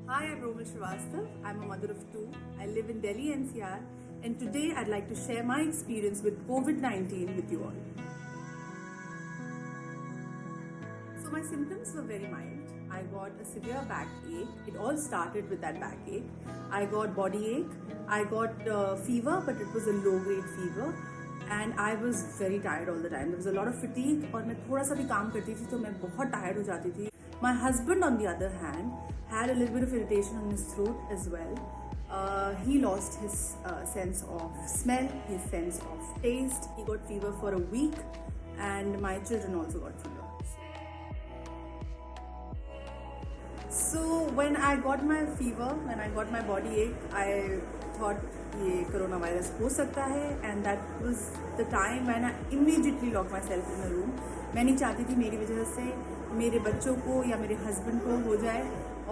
Hi, I'm Romil Srivastav. I'm a mother of two. I live in Delhi NCR, and today I'd like to share my experience with COVID-19 with you all. So my symptoms were very mild. I got a severe backache. It all started with that backache. I got body ache. I got fever, but it was a low-grade fever. And I was very tired all the time. There was a lot of fatigue और मैं थोड़ा सा भी काम करती थी तो मैं बहुत tired हो जाती थी. My husband, on the other hand, had a little bit of irritation on his throat as well. He lost his sense of smell, his sense of taste. He got fever for a week, and my children also got fever. So when I got my fever, when I got my body ache, I thought ये corona virus हो सकता है, and that was the time when I immediately locked myself in a room. मैं नहीं चाहती थी मेरी वजह से मेरे बच्चों को या मेरे हस्बैंड को हो जाए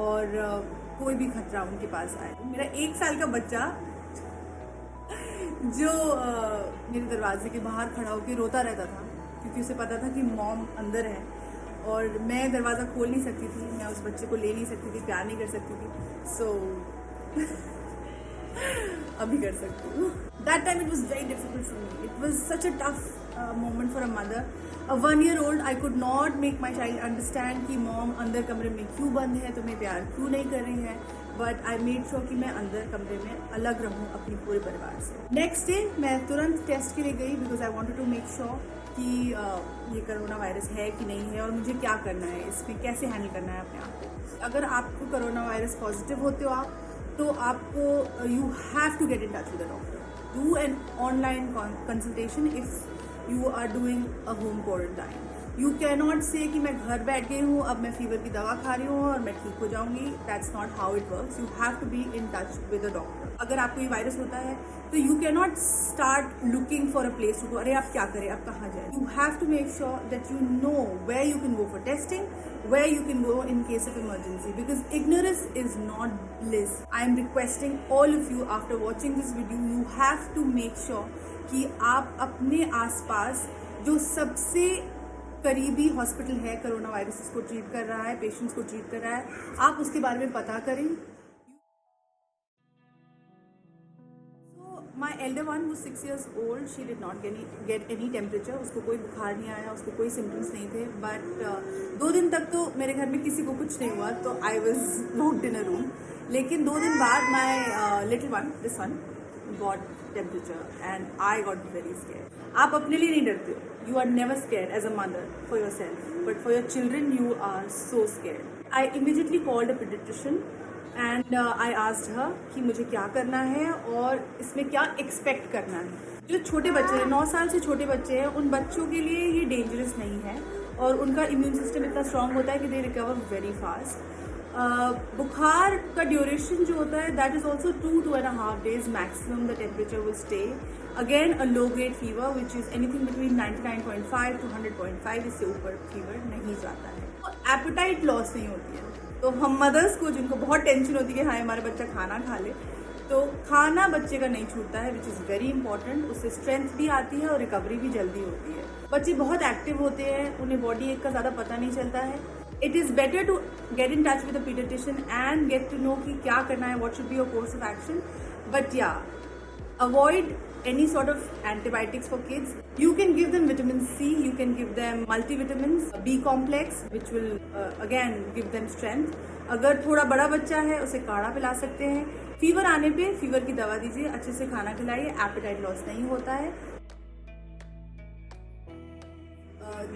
और कोई भी खतरा उनके पास आए. मेरा 1 साल का बच्चा जो मेरे दरवाजे के बाहर खड़ा होकर रोता रहता था क्योंकि उसे पता था कि मॉम अंदर है और मैं दरवाज़ा खोल नहीं सकती थी, मैं उस बच्चे को ले नहीं सकती थी, प्यार नहीं कर सकती थी. सो अभी कर सकती हूँ. That time it was very difficult for me. It was such a tough moment for a mother. A 1-year-old, I could not make my child understand कि मॉम अंदर कमरे में क्यों बंद है, तुम्हें प्यार क्यों नहीं कर रही है. बट आई मेड श्योर कि मैं अंदर कमरे में अलग रहूँ अपने पूरे परिवार से. नेक्स्ट डे मैं तुरंत टेस्ट के लिए गई because I wanted to make sure कि ये कोरोना वायरस है कि नहीं है और मुझे क्या करना है, इसमें कैसे हैंडल करना है अपने आप को. अगर आपको कोरोना वायरस पॉजिटिव होते हो आप तो आपको you have to get in touch with the doctor. Do an online consultation if you are doing a home quarantine. You can not say कि मैं घर बैठ गई हूँ, अब मैं फीवर की दवा खा रही हूँ और मैं ठीक हो जाऊंगी. That's not how it works. You have to be in touch with the doctor. अगर आपको ये वायरस होता है तो you can not start looking for a place to go. अरे आप क्या करें, आप कहाँ जाए. You have to make sure that you know where you can go for testing, where you can go in case of emergency, because ignorance is not bliss. I am requesting all of you after watching this video, you have to make sure कि आप अपने आसपास जो सबसे करीबी hospital है corona virus को treat कर रहा है, पेशेंट्स को ट्रीट कर रहा है, आप उसके बारे में पता करें. My elder one was 6 years old. She did not get any temperature. उसको कोई बुखार नहीं आया, उसको कोई symptoms नहीं थे. But 2 दिन तक तो मेरे घर में किसी को कुछ नहीं हुआ, तो I was locked in a room. लेकिन 2 दिन बाद my little one, this one, got temperature and I got very scared. आप अपने लिए नहीं डरते हो. You are never scared as a mother for yourself, but for your children you are so scared. I immediately called a pediatrician. And I asked her कि मुझे क्या करना है और इसमें क्या एक्सपेक्ट करना है. जो छोटे बच्चे हैं, 9 साल से छोटे बच्चे हैं, उन बच्चों के लिए ये डेंजरस नहीं है और उनका इम्यून सिस्टम इतना स्ट्रांग होता है कि दे रिकवर वेरी फास्ट. बुखार का ड्यूरेशन जो होता है that is also 2-2.5 days maximum the temperature will stay. Again a low grade fever which is anything between 99.5 to 100.5. इससे ऊपर फीवर नहीं जाता है. एपेटाइट लॉस नहीं होती है. तो हम मदर्स को जिनको बहुत टेंशन होती है कि हाँ हमारा बच्चा खाना खा ले, तो खाना बच्चे का नहीं छूटता है विच इज़ वेरी इंपॉर्टेंट. उससे स्ट्रेंथ भी आती है और रिकवरी भी जल्दी होती है. बच्चे बहुत एक्टिव होते हैं, उन्हें बॉडी एक का ज़्यादा पता नहीं चलता है. It is better to get in touch with the paediatrician and get to know कि क्या करना है, what should be your course of action. But या avoid any sort of antibiotics for kids. You can give them vitamin C, you can give them multivitamins, B complex which will again give them strength. अगर थोड़ा बड़ा बच्चा है उसे काढ़ा पिला सकते हैं. फीवर आने पे फीवर की दवा दीजिए, अच्छे से खाना खिलाइए, एपेटाइट लॉस नहीं होता है.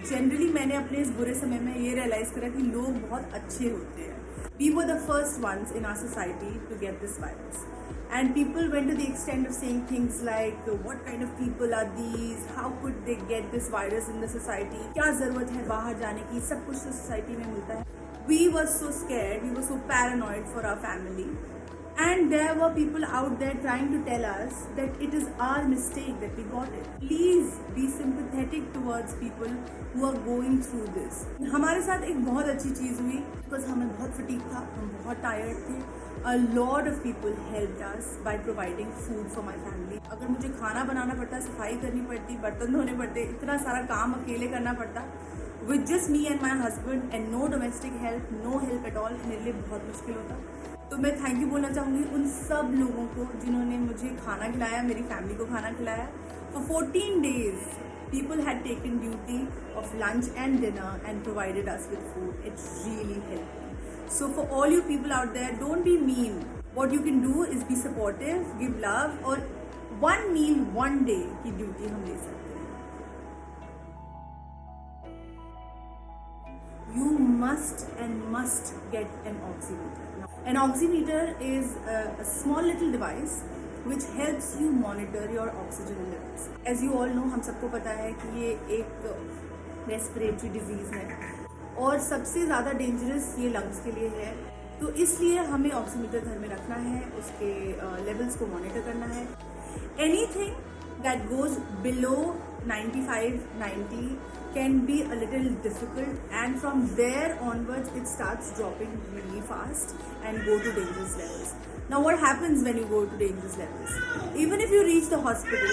जनरली मैंने अपने इस बुरे समय में ये रियलाइज करा कि लोग बहुत अच्छे होते हैं. We were the first ones in our society to get this virus. And people went to the extent of saying things like, what kind of people are these? How could they get this virus in the society? क्या ज़रूरत है बाहर जाने की? सब कुछ तो society में मिलता है. We were so scared, we were so paranoid for our family. And there were people out there trying to tell us that it is our mistake that we got it. Please be sympathetic towards people who are going through this. हमारे साथ एक बहुत अच्छी चीज़ हुई because हमें बहुत fatigue था, हम बहुत टायर्ड थे. A lot of people helped us by providing food for my family. अगर मुझे खाना बनाना पड़ता, सफाई करनी पड़ती, बर्तन धोने पड़ते, इतना सारा काम अकेले करना पड़ता, with just me and my husband and no domestic help, no help at all, मेरे लिए बहुत मुश्किल होता. तो मैं थैंक यू बोलना चाहूँगी उन सब लोगों को जिन्होंने मुझे खाना खिलाया, मेरी फैमिली को खाना खिलाया. For 14 days, people had taken duty of lunch and dinner and provided us with food. It really helped me. So for all you people out there, don't be mean. What you can do is be supportive, give love, और one meal, one day की duty हम ले सकते हैं. You must get an oximeter. Now, an oximeter is a small little device which helps you monitor your oxygen levels. As you all know, हम सबको पता है कि ये एक respiratory disease है और सबसे ज़्यादा dangerous ये lungs के लिए है. तो इसलिए हमें oximeter घर में रखना है, उसके levels को monitor करना है. Anything that goes below 95-90 can be a little difficult, and from there onwards it starts dropping really fast and go to dangerous levels. Now what happens when you go to dangerous levels? Even if you reach the hospital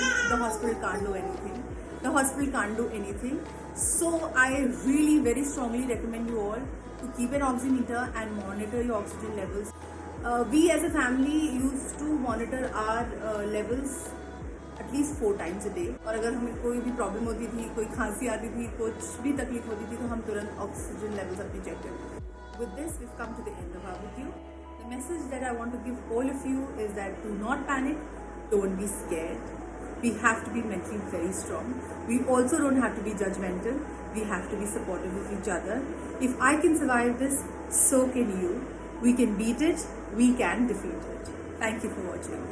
can't do anything. The hospital can't do anything. So I really very strongly recommend you all to keep an oximeter and monitor your oxygen levels. We as a family used to monitor our levels at least 4 times a day. और अगर हमें कोई भी problem होती थी, कोई खांसी आती थी, कुछ भी तकलीफ होती थी, तो हम तुरंत ऑक्सीजन लेवल्स अपनी चेक करते थे. With this we come to the end of our video. The message that I want to give all of you is that do not panic, don't be scared. We have to be mentally very strong. We also don't have to be judgmental. We have to be supportive of each other. If I can survive this, so can you. We can beat it. We can defeat it. Thank you for watching.